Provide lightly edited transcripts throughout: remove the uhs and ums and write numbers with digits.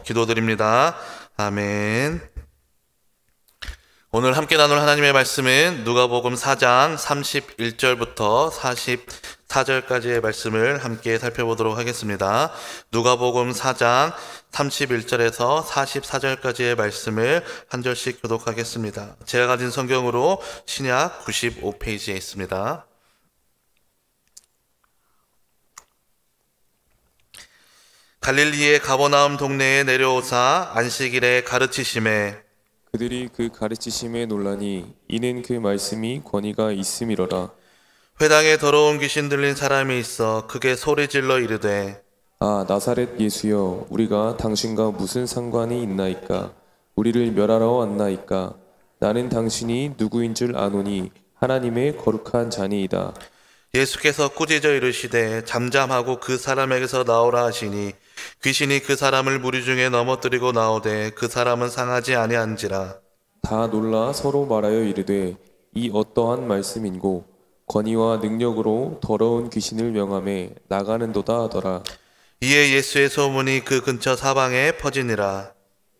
기도드립니다. 아멘. 오늘 함께 나눌 하나님의 말씀은 누가복음 4장 31절부터 44절까지의 말씀을 함께 살펴보도록 하겠습니다. 누가복음 4장 31절에서 44절까지의 말씀을 한 절씩 교독하겠습니다. 제가 가진 성경으로 신약 95페이지에 있습니다. 갈릴리의 가버나움 동네에 내려오사 안식일에 가르치심에 그들이 그 가르치심에 놀라니 이는 그 말씀이 권위가 있음이로라. 회당에 더러운 귀신 들린 사람이 있어 크게 소리질러 이르되 아, 나사렛 예수여, 우리가 당신과 무슨 상관이 있나이까? 우리를 멸하러 왔나이까? 나는 당신이 누구인 줄 아노니 하나님의 거룩한 자니이다. 예수께서 꾸짖어 이르시되 잠잠하고 그 사람에게서 나오라 하시니 귀신이 그 사람을 무리 중에 넘어뜨리고 나오되 그 사람은 상하지 아니한지라. 다 놀라 서로 말하여 이르되 이 어떠한 말씀인고 권위와 능력으로 더러운 귀신을 명하매 나가는도다 하더라. 이에 예수의 소문이 그 근처 사방에 퍼지니라.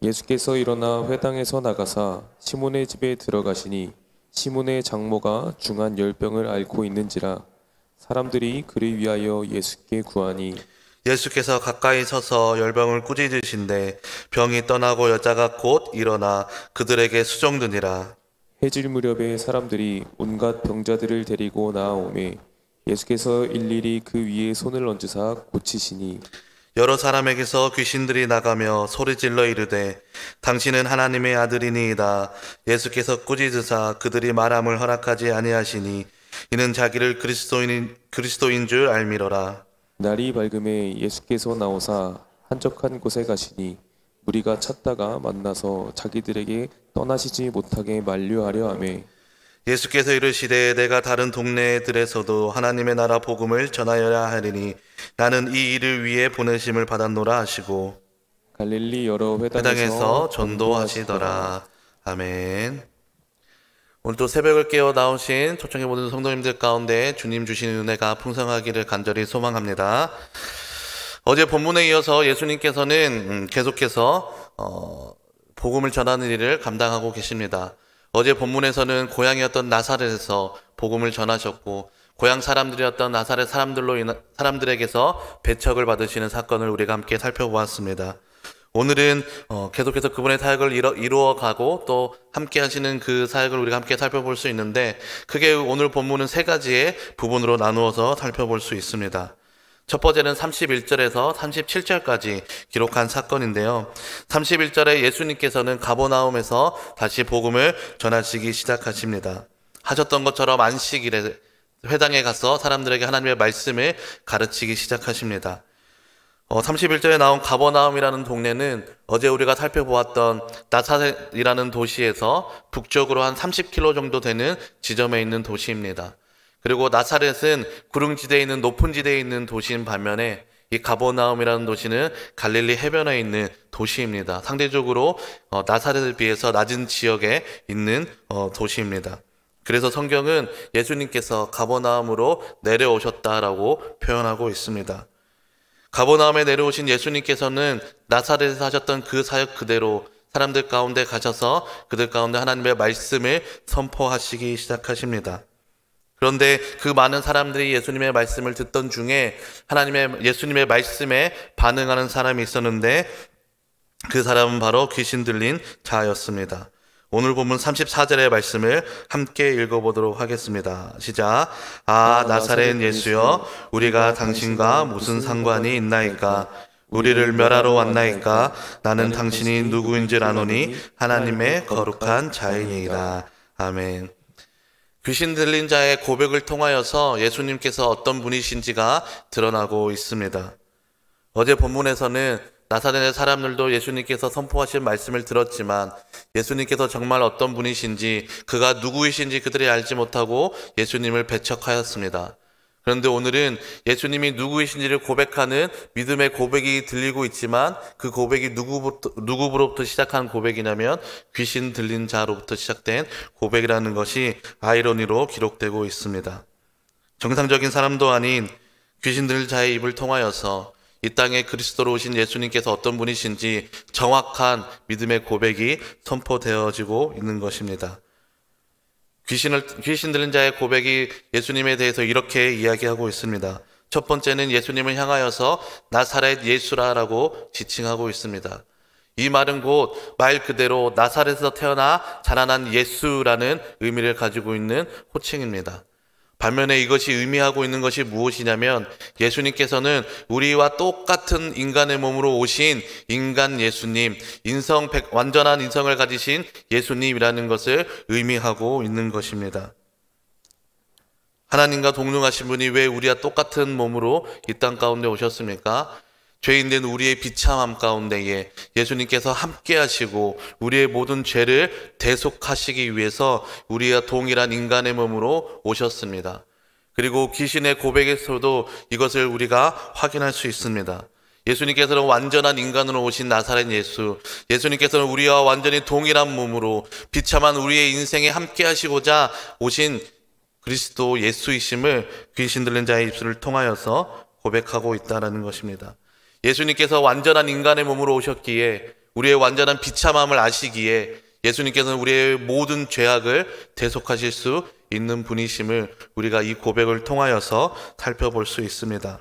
예수께서 일어나 회당에서 나가사 시몬의 집에 들어가시니 시몬의 장모가 중한 10병을 앓고 있는지라. 사람들이 그를 위하여 예수께 구하니 예수께서 가까이 서서 열병을 꾸짖으신데 병이 떠나고 여자가 곧 일어나 그들에게 수종드니라. 해질 무렵에 사람들이 온갖 병자들을 데리고 나아오매 예수께서 일일이 그 위에 손을 얹으사 고치시니 여러 사람에게서 귀신들이 나가며 소리질러 이르되 당신은 하나님의 아들이니이다. 예수께서 꾸짖으사 그들이 말함을 허락하지 아니하시니 이는 자기를 그리스도인 줄 알미러라. 날이 밝음에 예수께서 나오사 한적한 곳에 가시니 무리가 찾다가 만나서 자기들에게 떠나시지 못하게 만류하려 하매 예수께서 이르시되 내가 다른 동네들에서도 하나님의 나라 복음을 전하여야 하리니 나는 이 일을 위해 보내심을 받았노라 하시고 갈릴리 여러 회당에서 전도하시더라. 아멘. 오늘도 새벽을 깨어 나오신 초청의 모든 성도님들 가운데 주님 주시는 은혜가 풍성하기를 간절히 소망합니다. 어제 본문에 이어서 예수님께서는 계속해서 복음을 전하는 일을 감당하고 계십니다. 어제 본문에서는 고향이었던 나사렛에서 복음을 전하셨고 고향 사람들이었던 나사렛 사람들에게서 배척을 받으시는 사건을 우리가 함께 살펴보았습니다. 오늘은 계속해서 그분의 사역을 이루어가고 또 함께 하시는 그 사역을 우리가 함께 살펴볼 수 있는데 크게 오늘 본문은 세 가지의 부분으로 나누어서 살펴볼 수 있습니다. 첫 번째는 31절에서 37절까지 기록한 사건인데요. 31절에 예수님께서는 가버나움에서 다시 복음을 전하시기 시작하십니다. 하셨던 것처럼 안식일에 회당에 가서 사람들에게 하나님의 말씀을 가르치기 시작하십니다. 31절에 나온 가버나움이라는 동네는 어제 우리가 살펴보았던 나사렛이라는 도시에서 북쪽으로 한 30km 정도 되는 지점에 있는 도시입니다. 그리고 나사렛은 구릉지대에 있는 높은 지대에 있는 도시인 반면에 이 가버나움이라는 도시는 갈릴리 해변에 있는 도시입니다. 상대적으로 나사렛에 비해서 낮은 지역에 있는 도시입니다. 그래서 성경은 예수님께서 가버나움으로 내려오셨다라고 표현하고 있습니다. 가버나움에 내려오신 예수님께서는 나사렛에서 하셨던 그 사역 그대로 사람들 가운데 가셔서 그들 가운데 하나님의 말씀을 선포하시기 시작하십니다. 그런데 그 많은 사람들이 예수님의 말씀을 듣던 중에 예수님의 말씀에 반응하는 사람이 있었는데 그 사람은 바로 귀신 들린 자였습니다. 오늘 본문 34절의 말씀을 함께 읽어보도록 하겠습니다. 시작. 아, 나사렛 예수여, 우리가 당신과 무슨 상관이 있나이까? 우리를 멸하러 왔나이까? 나는 당신이 누구인 줄 아노니 하나님의 거룩한 자이니이다. 아멘. 귀신 들린 자의 고백을 통하여서 예수님께서 어떤 분이신지가 드러나고 있습니다. 어제 본문에서는 나사렛의 사람들도 예수님께서 선포하신 말씀을 들었지만 예수님께서 정말 어떤 분이신지 그가 누구이신지 그들이 알지 못하고 예수님을 배척하였습니다. 그런데 오늘은 예수님이 누구이신지를 고백하는 믿음의 고백이 들리고 있지만 그 고백이 누구로부터 시작한 고백이냐면 귀신 들린 자로부터 시작된 고백이라는 것이 아이러니로 기록되고 있습니다. 정상적인 사람도 아닌 귀신 들린 자의 입을 통하여서 이 땅에 그리스도로 오신 예수님께서 어떤 분이신지 정확한 믿음의 고백이 선포되어지고 있는 것입니다. 귀신 들린 자의 고백이 예수님에 대해서 이렇게 이야기하고 있습니다. 첫 번째는 예수님을 향하여서 나사렛 예수라라고 지칭하고 있습니다. 이 말은 곧 말 그대로 나사렛에서 태어나 자라난 예수라는 의미를 가지고 있는 호칭입니다. 반면에 이것이 의미하고 있는 것이 무엇이냐면 예수님께서는 우리와 똑같은 인간의 몸으로 오신 인간 예수님, 완전한 인성을 가지신 예수님이라는 것을 의미하고 있는 것입니다. 하나님과 동등하신 분이 왜 우리와 똑같은 몸으로 이 땅 가운데 오셨습니까? 죄인된 우리의 비참함 가운데에 예수님께서 함께 하시고 우리의 모든 죄를 대속하시기 위해서 우리와 동일한 인간의 몸으로 오셨습니다. 그리고 귀신의 고백에서도 이것을 우리가 확인할 수 있습니다. 예수님께서는 완전한 인간으로 오신 나사렛 예수, 예수님께서는 우리와 완전히 동일한 몸으로 비참한 우리의 인생에 함께 하시고자 오신 그리스도 예수이심을 귀신 들린 자의 입술을 통하여서 고백하고 있다는 것입니다. 예수님께서 완전한 인간의 몸으로 오셨기에 우리의 완전한 비참함을 아시기에 예수님께서는 우리의 모든 죄악을 대속하실 수 있는 분이심을 우리가 이 고백을 통하여서 살펴볼 수 있습니다.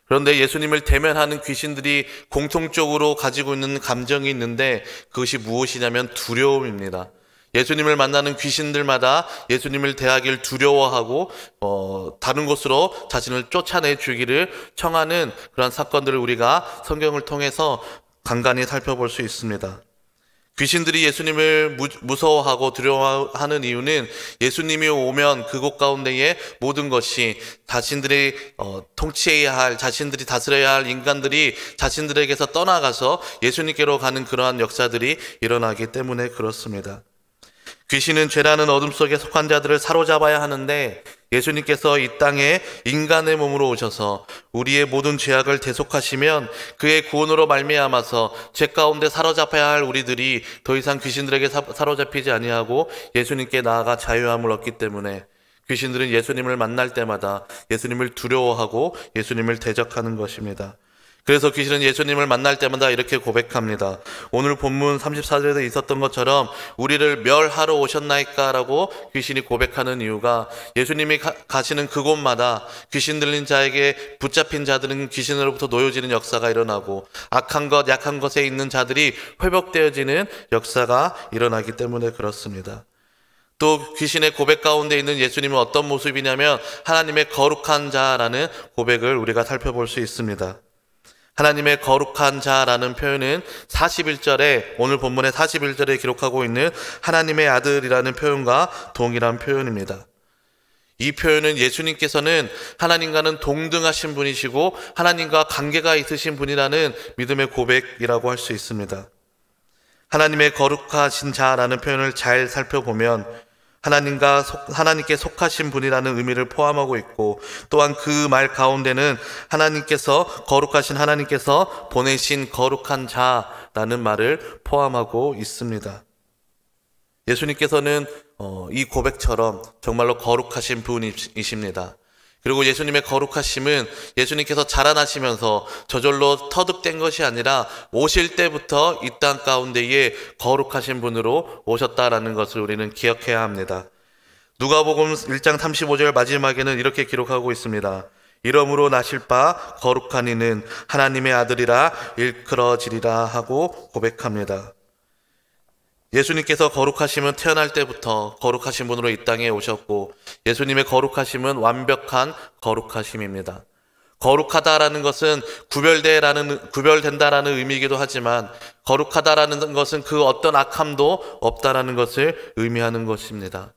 그런데 예수님을 대면하는 귀신들이 공통적으로 가지고 있는 감정이 있는데 그것이 무엇이냐면 두려움입니다. 예수님을 만나는 귀신들마다 예수님을 대하기를 두려워하고 다른 곳으로 자신을 쫓아내 주기를 청하는 그런 사건들을 우리가 성경을 통해서 간간히 살펴볼 수 있습니다. 귀신들이 예수님을 무서워하고 두려워하는 이유는 예수님이 오면 그곳 가운데의 모든 것이 자신들이 통치해야 할, 자신들이 다스려야 할 인간들이 자신들에게서 떠나가서 예수님께로 가는 그러한 역사들이 일어나기 때문에 그렇습니다. 귀신은 죄라는 어둠 속에 속한 자들을 사로잡아야 하는데 예수님께서 이 땅에 인간의 몸으로 오셔서 우리의 모든 죄악을 대속하시면 그의 구원으로 말미암아서 죄 가운데 사로잡아야 할 우리들이 더 이상 귀신들에게 사로잡히지 아니하고 예수님께 나아가 자유함을 얻기 때문에 귀신들은 예수님을 만날 때마다 예수님을 두려워하고 예수님을 대적하는 것입니다. 그래서 귀신은 예수님을 만날 때마다 이렇게 고백합니다. 오늘 본문 34절에 있었던 것처럼 우리를 멸하러 오셨나이까? 라고 귀신이 고백하는 이유가 예수님이 가시는 그곳마다 귀신 들린 자에게 붙잡힌 자들은 귀신으로부터 놓여지는 역사가 일어나고 악한 것, 약한 것에 있는 자들이 회복되어지는 역사가 일어나기 때문에 그렇습니다. 또 귀신의 고백 가운데 있는 예수님은 어떤 모습이냐면 하나님의 거룩한 자라는 고백을 우리가 살펴볼 수 있습니다. 하나님의 거룩한 자라는 표현은 41절에 오늘 본문의 41절에 기록하고 있는 하나님의 아들이라는 표현과 동일한 표현입니다. 이 표현은 예수님께서는 하나님과는 동등하신 분이시고 하나님과 관계가 있으신 분이라는 믿음의 고백이라고 할 수 있습니다. 하나님의 거룩하신 자라는 표현을 잘 살펴보면 하나님께 속하신 분이라는 의미를 포함하고 있고 또한 그 말 가운데는 거룩하신 하나님께서 보내신 거룩한 자라는 말을 포함하고 있습니다. 예수님께서는 이 고백처럼 정말로 거룩하신 분이십니다. 그리고 예수님의 거룩하심은 예수님께서 자라나시면서 저절로 터득된 것이 아니라 오실 때부터 이 땅 가운데에 거룩하신 분으로 오셨다라는 것을 우리는 기억해야 합니다. 누가복음 1장 35절 마지막에는 이렇게 기록하고 있습니다. 이러므로 나실 바 거룩한 이는 하나님의 아들이라 일컬어지리라 하고 고백합니다. 예수님께서 거룩하심은 태어날 때부터 거룩하신 분으로 이 땅에 오셨고 예수님의 거룩하심은 완벽한 거룩하심입니다. 거룩하다라는 것은 구별된다라는 의미이기도 하지만 거룩하다라는 것은 그 어떤 악함도 없다라는 것을 의미하는 것입니다.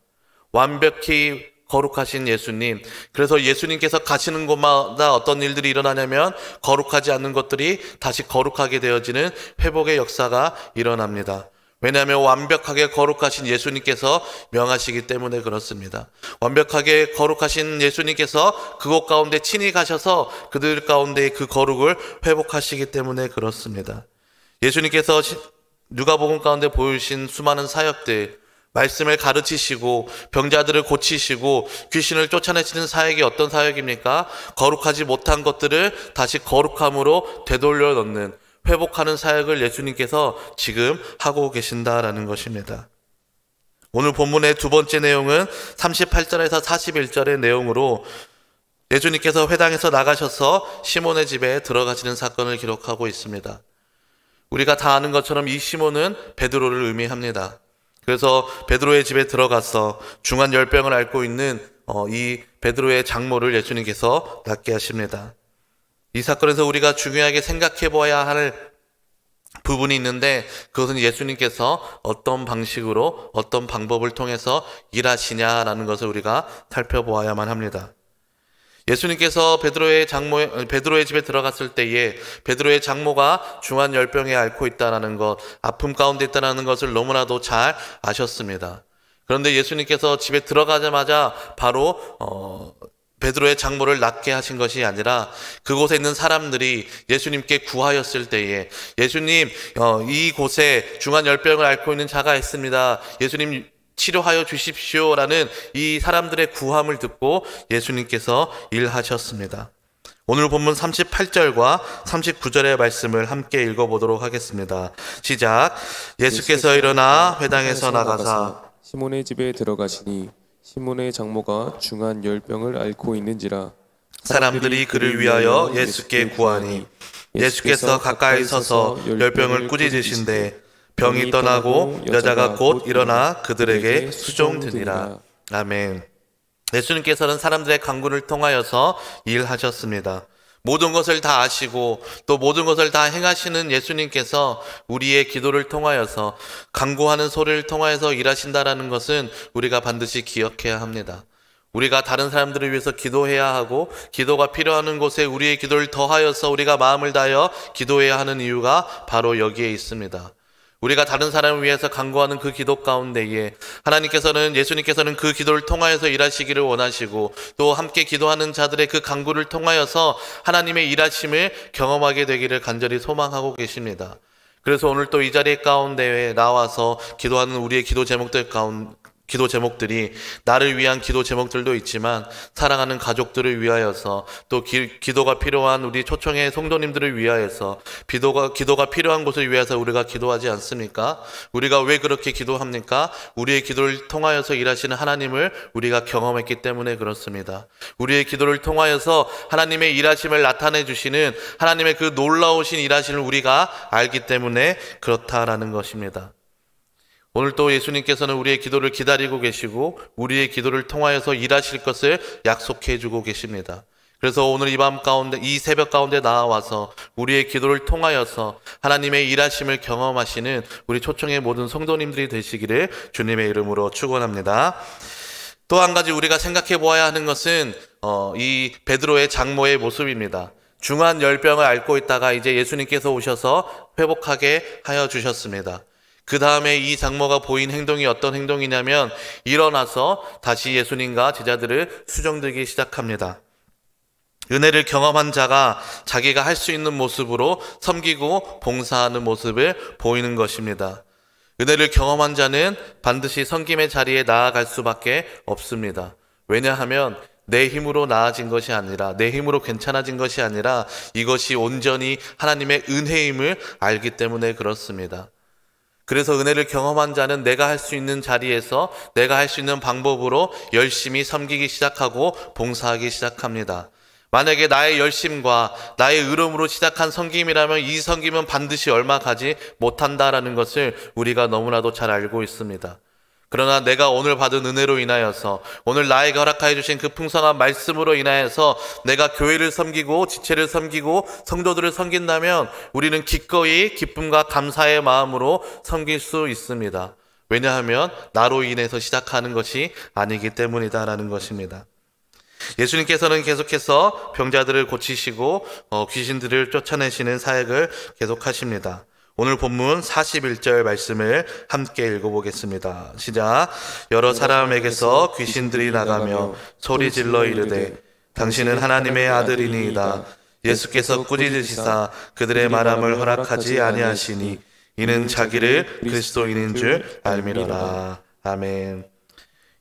완벽히 거룩하신 예수님, 그래서 예수님께서 가시는 곳마다 어떤 일들이 일어나냐면 거룩하지 않는 것들이 다시 거룩하게 되어지는 회복의 역사가 일어납니다. 왜냐하면 완벽하게 거룩하신 예수님께서 명하시기 때문에 그렇습니다. 완벽하게 거룩하신 예수님께서 그곳 가운데 친히 가셔서 그들 가운데 그 거룩을 회복하시기 때문에 그렇습니다. 예수님께서 누가복음 가운데 보여주신 수많은 사역들, 말씀을 가르치시고 병자들을 고치시고 귀신을 쫓아내시는 사역이 어떤 사역입니까? 거룩하지 못한 것들을 다시 거룩함으로 되돌려 넣는, 회복하는 사역을 예수님께서 지금 하고 계신다라는 것입니다. 오늘 본문의 두 번째 내용은 38절에서 41절의 내용으로 예수님께서 회당에서 나가셔서 시몬의 집에 들어가시는 사건을 기록하고 있습니다. 우리가 다 아는 것처럼 이 시몬은 베드로를 의미합니다. 그래서 베드로의 집에 들어가서 중한 열병을 앓고 있는 이 베드로의 장모를 예수님께서 낫게 하십니다. 이 사건에서 우리가 중요하게 생각해 보아야 할 부분이 있는데, 그것은 예수님께서 어떤 방식으로 어떤 방법을 통해서 일하시냐라는 것을 우리가 살펴보아야만 합니다. 예수님께서 베드로의 집에 들어갔을 때에 베드로의 장모가 중한 열병에 앓고 있다는 것, 아픔 가운데 있다는 것을 너무나도 잘 아셨습니다. 그런데 예수님께서 집에 들어가자마자 바로 베드로의 장모를 낫게 하신 것이 아니라 그곳에 있는 사람들이 예수님께 구하였을 때에, 예수님, 이곳에 중한 열병을 앓고 있는 자가 있습니다, 예수님 치료하여 주십시오라는 이 사람들의 구함을 듣고 예수님께서 일하셨습니다. 오늘 본문 38절과 39절의 말씀을 함께 읽어보도록 하겠습니다. 시작. 예수께서 일어나 회당에서 나가사 시몬의 집에 들어가시니 시몬의 장모가 중한 열병을 앓고 있는지라. 사람들이 그를 위하여 예수께 구하니 예수께서 가까이 서서 열병을 꾸짖으신데 병이 떠나고 여자가 곧 일어나 그들에게 수종드니라. 아멘. 예수님께서는 사람들의 간구를 통하여서 일하셨습니다. 모든 것을 다 아시고 또 모든 것을 다 행하시는 예수님께서 우리의 기도를 통하여서, 간구하는 소리를 통하여서 일하신다라는 것은 우리가 반드시 기억해야 합니다. 우리가 다른 사람들을 위해서 기도해야 하고, 기도가 필요한 곳에 우리의 기도를 더하여서 우리가 마음을 다하여 기도해야 하는 이유가 바로 여기에 있습니다. 우리가 다른 사람을 위해서 간구하는 그 기도 가운데에 예수님께서는 그 기도를 통하여서 일하시기를 원하시고, 또 함께 기도하는 자들의 그 간구를 통하여서 하나님의 일하심을 경험하게 되기를 간절히 소망하고 계십니다. 그래서 오늘 또 이 자리 가운데에 나와서 기도하는 우리의 기도 제목들이 나를 위한 기도 제목들도 있지만, 사랑하는 가족들을 위하여서, 또 기도가 필요한 우리 초청의 성도님들을 위하여서, 기도가 필요한 곳을 위해서 우리가 기도하지 않습니까? 우리가 왜 그렇게 기도합니까? 우리의 기도를 통하여서 일하시는 하나님을 우리가 경험했기 때문에 그렇습니다. 우리의 기도를 통하여서 하나님의 일하심을 나타내 주시는 하나님의 그 놀라우신 일하심을 우리가 알기 때문에 그렇다라는 것입니다. 오늘 또 예수님께서는 우리의 기도를 기다리고 계시고 우리의 기도를 통하여서 일하실 것을 약속해 주고 계십니다. 그래서 오늘 이 새벽 가운데 나와서 우리의 기도를 통하여서 하나님의 일하심을 경험하시는 우리 초청의 모든 성도님들이 되시기를 주님의 이름으로 축원합니다. 또 한 가지 우리가 생각해 보아야 하는 것은 이 베드로의 장모의 모습입니다. 중한 열병을 앓고 있다가 이제 예수님께서 오셔서 회복하게 하여 주셨습니다. 그 다음에 이 장모가 보인 행동이 어떤 행동이냐면, 일어나서 다시 예수님과 제자들을 수종들기 시작합니다. 은혜를 경험한 자가 자기가 할 수 있는 모습으로 섬기고 봉사하는 모습을 보이는 것입니다. 은혜를 경험한 자는 반드시 섬김의 자리에 나아갈 수밖에 없습니다. 왜냐하면 내 힘으로 나아진 것이 아니라, 내 힘으로 괜찮아진 것이 아니라 이것이 온전히 하나님의 은혜임을 알기 때문에 그렇습니다. 그래서 은혜를 경험한 자는 내가 할 수 있는 자리에서 내가 할 수 있는 방법으로 열심히 섬기기 시작하고 봉사하기 시작합니다. 만약에 나의 열심과 나의 의로움으로 시작한 섬김이라면 이 섬김은 반드시 얼마 가지 못한다라는 것을 우리가 너무나도 잘 알고 있습니다. 그러나 내가 오늘 받은 은혜로 인하여서, 오늘 나에게 허락하여 주신 그 풍성한 말씀으로 인하여서 내가 교회를 섬기고 지체를 섬기고 성도들을 섬긴다면 우리는 기꺼이 기쁨과 감사의 마음으로 섬길 수 있습니다. 왜냐하면 나로 인해서 시작하는 것이 아니기 때문이다라는 것입니다. 예수님께서는 계속해서 병자들을 고치시고 귀신들을 쫓아내시는 사역을 계속하십니다. 오늘 본문 41절 말씀을 함께 읽어보겠습니다. 시작. 여러 사람에게서 귀신들이 나가며 소리질러 이르되 당신은 하나님의 아들이니이다. 예수께서 꾸짖으시사 그들의 말함을 허락하지 아니하시니 이는 자기를 그리스도인인 줄 알미러라. 아멘.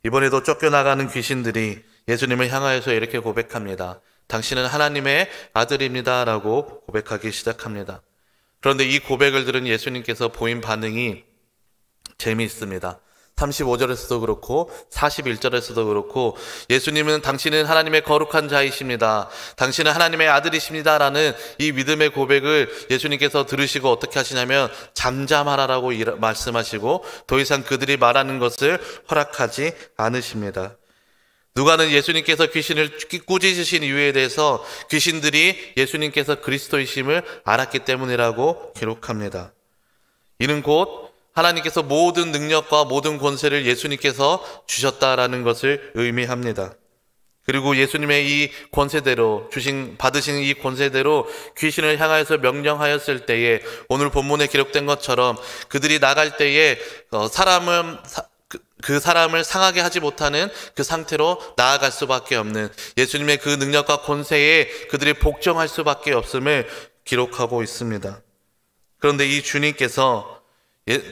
이번에도 쫓겨나가는 귀신들이 예수님을 향하여서 이렇게 고백합니다. 당신은 하나님의 아들입니다 라고 고백하기 시작합니다. 그런데 이 고백을 들은 예수님께서 보인 반응이 재미있습니다. 35절에서도 그렇고 41절에서도 그렇고 예수님은 당신은 하나님의 거룩한 자이십니다. 당신은 하나님의 아들이십니다 라는 이 믿음의 고백을 예수님께서 들으시고 어떻게 하시냐면 잠잠하라라고 말씀하시고 더 이상 그들이 말하는 것을 허락하지 않으십니다. 누가는 예수님께서 귀신을 꾸짖으신 이유에 대해서 귀신들이 예수님께서 그리스도이심을 알았기 때문이라고 기록합니다. 이는 곧 하나님께서 모든 능력과 모든 권세를 예수님께서 주셨다라는 것을 의미합니다. 그리고 예수님의 이 권세대로 받으신 이 권세대로 귀신을 향하여서 명령하였을 때에 오늘 본문에 기록된 것처럼 그들이 나갈 때에 그 사람을 상하게 하지 못하는 그 상태로 나아갈 수밖에 없는 예수님의 그 능력과 권세에 그들이 복종할 수밖에 없음을 기록하고 있습니다. 그런데 이 주님께서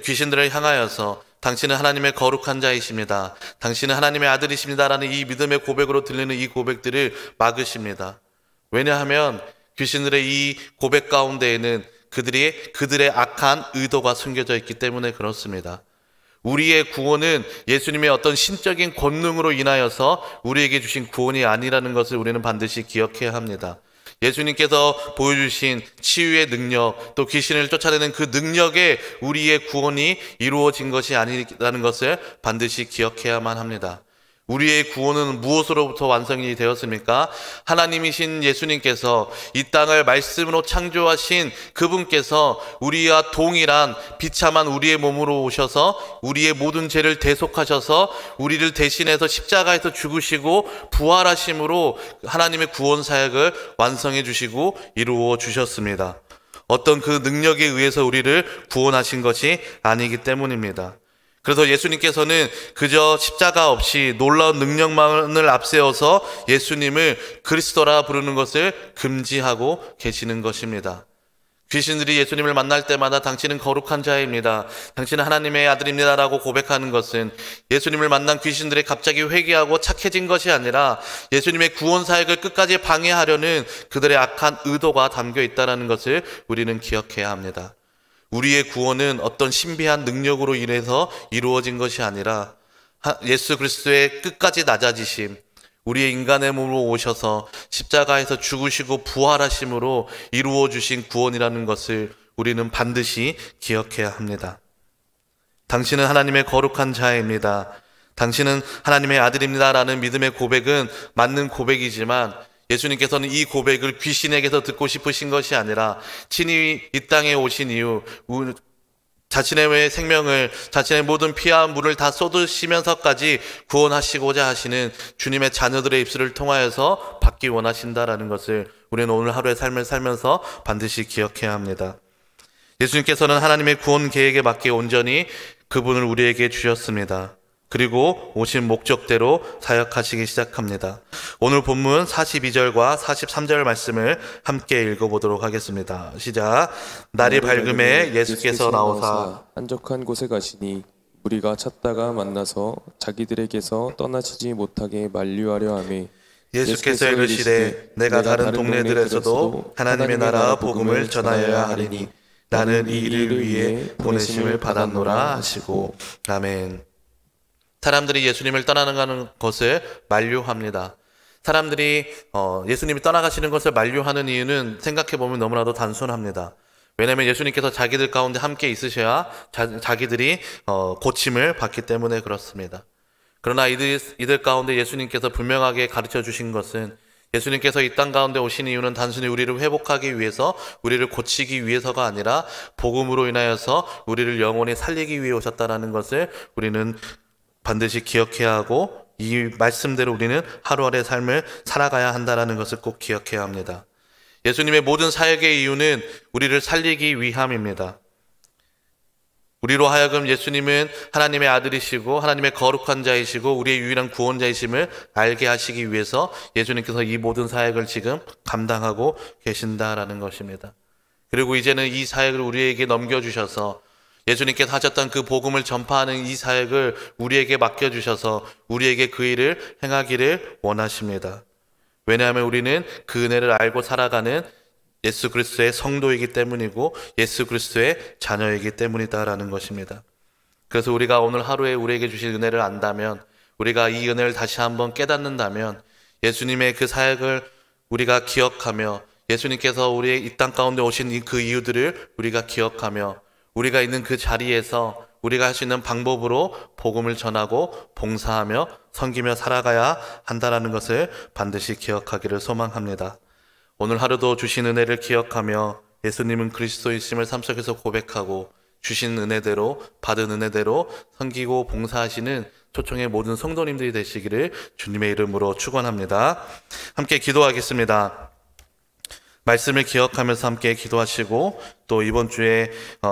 귀신들을 향하여서 당신은 하나님의 거룩한 자이십니다. 당신은 하나님의 아들이십니다 라는 이 믿음의 고백으로 들리는 이 고백들을 막으십니다. 왜냐하면 귀신들의 이 고백 가운데에는 그들의 악한 의도가 숨겨져 있기 때문에 그렇습니다. 우리의 구원은 예수님의 어떤 신적인 권능으로 인하여서 우리에게 주신 구원이 아니라는 것을 우리는 반드시 기억해야 합니다. 예수님께서 보여주신 치유의 능력, 또 귀신을 쫓아내는 그 능력에 우리의 구원이 이루어진 것이 아니라는 것을 반드시 기억해야만 합니다. 우리의 구원은 무엇으로부터 완성이 되었습니까? 하나님이신 예수님께서 이 땅을 말씀으로 창조하신 그분께서 우리와 동일한 비참한 우리의 몸으로 오셔서 우리의 모든 죄를 대속하셔서 우리를 대신해서 십자가에서 죽으시고 부활하심으로 하나님의 구원 사역을 완성해 주시고 이루어 주셨습니다. 어떤 그 능력에 의해서 우리를 구원하신 것이 아니기 때문입니다. 그래서 예수님께서는 그저 십자가 없이 놀라운 능력만을 앞세워서 예수님을 그리스도라 부르는 것을 금지하고 계시는 것입니다. 귀신들이 예수님을 만날 때마다 당신은 거룩한 자입니다. 당신은 하나님의 아들입니다 라고 고백하는 것은 예수님을 만난 귀신들이 갑자기 회개하고 착해진 것이 아니라 예수님의 구원 사역을 끝까지 방해하려는 그들의 악한 의도가 담겨 있다는 것을 우리는 기억해야 합니다. 우리의 구원은 어떤 신비한 능력으로 인해서 이루어진 것이 아니라 예수 그리스도의 끝까지 낮아지심, 우리의 인간의 몸으로 오셔서 십자가에서 죽으시고 부활하심으로 이루어 주신 구원이라는 것을 우리는 반드시 기억해야 합니다. 당신은 하나님의 거룩한 자입니다. 당신은 하나님의 아들입니다 라는 믿음의 고백은 맞는 고백이지만 예수님께서는 이 고백을 귀신에게서 듣고 싶으신 것이 아니라 친히 이 땅에 오신 이후 자신의 생명을, 자신의 모든 피와 물을 다 쏟으시면서까지 구원하시고자 하시는 주님의 자녀들의 입술을 통하여서 받기 원하신다라는 것을 우리는 오늘 하루의 삶을 살면서 반드시 기억해야 합니다. 예수님께서는 하나님의 구원 계획에 맞게 온전히 그분을 우리에게 주셨습니다. 그리고 오신 목적대로 사역하시기 시작합니다. 오늘 본문 42절과 43절 말씀을 함께 읽어보도록 하겠습니다. 시작. 날이 밝음에 예수께서 나오사 한적한 곳에 가시니 무리가 찾다가 만나서 자기들에게서 떠나시지 못하게 만류하려 하매 예수께서 이르시되 내가 다른 동네들에서도 하나님의 나라 복음을 전하여야 하리니 나는 이 일을 위해 보내심을 받았노라 하시고. 아멘. 사람들이 예수님을 떠나가는 것을 만류합니다. 사람들이 예수님이 떠나가시는 것을 만류하는 이유는 생각해보면 너무나도 단순합니다. 왜냐하면 예수님께서 자기들 가운데 함께 있으셔야 자기들이 고침을 받기 때문에 그렇습니다. 그러나 이들 가운데 예수님께서 분명하게 가르쳐 주신 것은 예수님께서 이 땅 가운데 오신 이유는 단순히 우리를 회복하기 위해서, 우리를 고치기 위해서가 아니라 복음으로 인하여서 우리를 영원히 살리기 위해 오셨다는 것을 우리는 반드시 기억해야 하고, 이 말씀대로 우리는 하루하루의 삶을 살아가야 한다는 것을 꼭 기억해야 합니다. 예수님의 모든 사역의 이유는 우리를 살리기 위함입니다. 우리로 하여금 예수님은 하나님의 아들이시고 하나님의 거룩한 자이시고 우리의 유일한 구원자이심을 알게 하시기 위해서 예수님께서 이 모든 사역을 지금 감당하고 계신다라는 것입니다. 그리고 이제는 이 사역을 우리에게 넘겨주셔서 예수님께서 하셨던 그 복음을 전파하는 이 사역을 우리에게 맡겨주셔서 우리에게 그 일을 행하기를 원하십니다. 왜냐하면 우리는 그 은혜를 알고 살아가는 예수 그리스도의 성도이기 때문이고 예수 그리스도의 자녀이기 때문이다라는 것입니다. 그래서 우리가 오늘 하루에 우리에게 주신 은혜를 안다면, 우리가 이 은혜를 다시 한번 깨닫는다면, 예수님의 그 사역을 우리가 기억하며 예수님께서 우리의 이 땅 가운데 오신 그 이유들을 우리가 기억하며 우리가 있는 그 자리에서 우리가 할 수 있는 방법으로 복음을 전하고 봉사하며 섬기며 살아가야 한다는 것을 반드시 기억하기를 소망합니다. 오늘 하루도 주신 은혜를 기억하며 예수님은 그리스도이심을 삶 속에서 고백하고 주신 은혜대로, 받은 은혜대로 섬기고 봉사하시는 초청의 모든 성도님들이 되시기를 주님의 이름으로 축원합니다. 함께 기도하겠습니다. 말씀을 기억하면서 함께 기도하시고, 또 이번 주에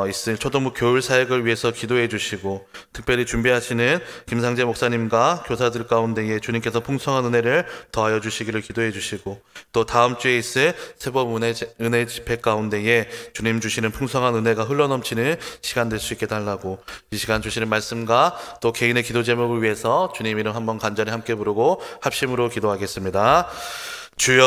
있을 초등부 교율 사역을 위해서 기도해 주시고, 특별히 준비하시는 김상재 목사님과 교사들 가운데에 주님께서 풍성한 은혜를 더하여 주시기를 기도해 주시고, 또 다음 주에 있을 세법 은혜 집회 가운데에 주님 주시는 풍성한 은혜가 흘러넘치는 시간 될 수 있게 달라고, 이 시간 주시는 말씀과 또 개인의 기도 제목을 위해서 주님 이름 한번 간절히 함께 부르고 합심으로 기도하겠습니다. 주여